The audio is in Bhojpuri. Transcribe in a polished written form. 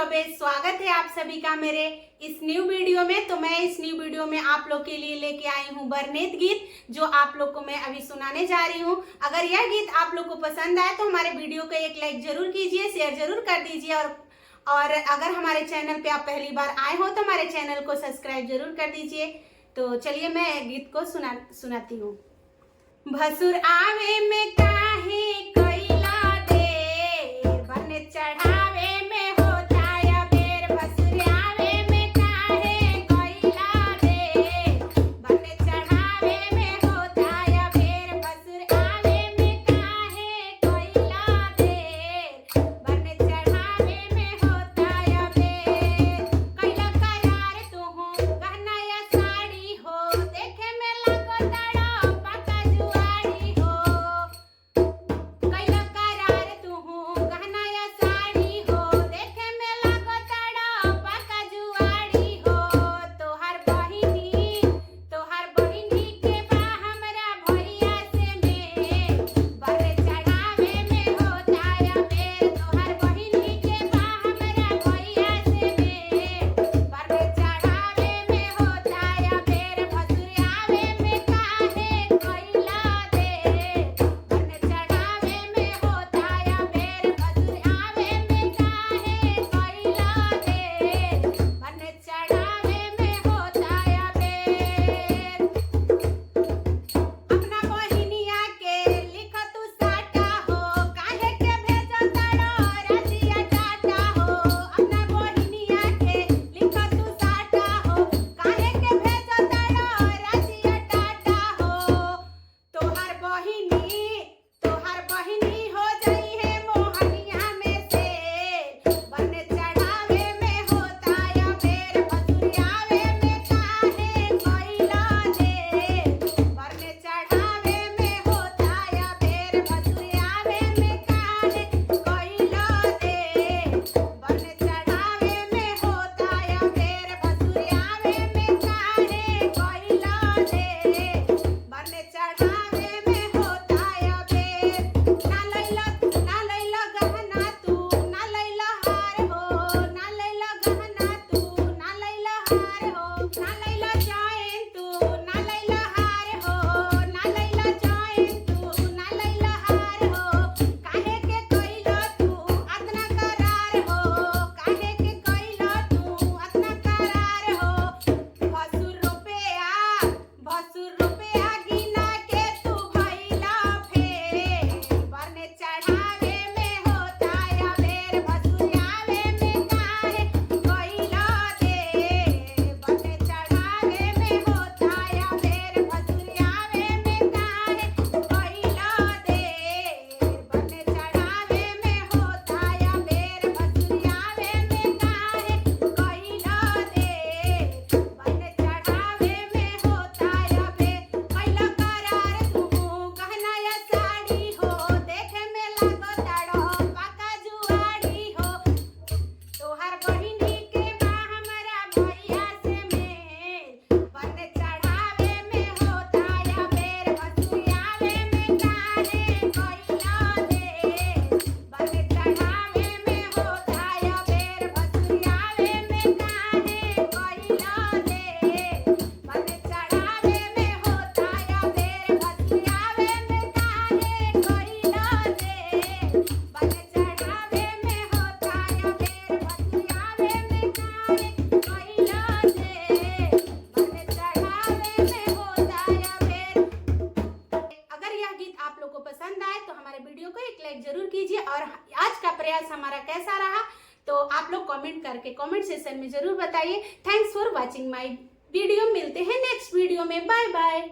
चौबे। स्वागत है आप सभी का मेरे इस न्यू वीडियो में। तो मैं इस न्यू वीडियो में आप लोग के लिए लेके आई हूँ बरनेत गीत, जो आप लोग को मैं अभी सुनाने जा रही हूँ। अगर यह गीत आप लोग को पसंद आए तो हमारे वीडियो को एक लाइक जरूर कीजिए, शेयर जरूर कर दीजिए और अगर हमारे चैनल पे आप पहली बार आए हो तो हमारे चैनल को सब्सक्राइब जरूर कर दीजिए। तो चलिए मैं गीत को सुनाती हूँ। भसुर आवे में काहे कैला दे, बरनेत चढ़ावे में होता या बेर। भसुर आवे में काहे कैला दे, बरनेत चढ़ावे में होता या बेर। भसुर आवे में काहे कैला दे, बरनेत चढ़ावे में होता या बेर। कैला करार तुहु गहना या साड़ी हो, देखे में लागो ताड़ा पाका जुआरी हो। कैला करार तुहु गहना या साड़ी हो, देखे में लागो ताड़ा पाका जुआरी हो। तोहार बहिनी के बा हमरा भैया से में, बरनेत चढ़ावे में होता या बेर। तोहार बहिनी के बा हमरा भैया से में, बरनेत चढ़ावे में होता या बेर। भसुर आवे में काहे कैला दे, बरनेत चढ़ावे में होता या बेर। भसुर आवे में काहे कैला दे, बरनेत चढ़ावे में होता या बेर। अपना बहिनिया के लिख तू साटा हो, काहे के भेजो ताड़ा रजिया टाटा हो। अपना बहिनिया के लिख तू साटा हो, काहे के भेजो ताड़ा रजिया टाटा हो। तोहार बहिनी हो जाई है मोहनिया में से, बरनेत चढ़ावे में होता या बेर। भसुर आवे में काहे कैला दे, बरनेत चढ़ावे में होता या बेर। भसुर आवे में काहे कैला दे, बरनेत चढ़ावे में होता या बेर। भसुर आवे में काहे कैला दे, बरनेत चढ़ावे में होता या बेर। ना लैला गहना तू, ना लैला हार हो, ना लैला गहना तू, ना लैला हार हो। ना लैला चैन तू, ना लैला हार हो, ना लैला चैन तू, ना लैला हार हो। काहे के कैला तू अतना करार हो, काहे के कैला तू अतना करार हो। भसुर रुपया गिना के तू भइला फेर, बरनेत चढ़ावे में होता या बेर। भसुर आवे में काहे कैला दे, बरनेत चढ़ावे में होता या बेर। भसुर आवे में काहे कैला दे, बरनेत चढ़ावे में होता या बेर। भसुर आवे में काहे कैला दे, बरनेत चढ़ावे में होता या बेर। कैला करार तुहु गहना या साड़ी हो, देखे में लागो ताड़ो पाका जुआरी हो। तोहार बहिनी के बा हमरा भैया से में, बरनेत चढ़ावे में होता या बेर। भसुर आवे में काहे कैला दे, बरनेत चढ़ावे में होता या बेर। भसुर आवे में काहे कैला दे, बरनेत चढ़ावे में होता या बेर। भसुर आवे में काहे कैला दे, बरनेत चढ़ावे में होता या बेर। भसुर आवे में काहे कैला दे, बरनेत चढ़ावे में होता या बेर। अगर यह गीत आप लोग को पसंद आए तो हमारे वीडियो को एक लाइक जरूर कीजिए और आज का प्रयास हमारा कैसा रहा तो आप लोग कमेंट करके कमेंट सेक्शन में जरूर बताइए। Thanks for watching my video. मिलते हैं नेक्स्ट वीडियो में। Bye by.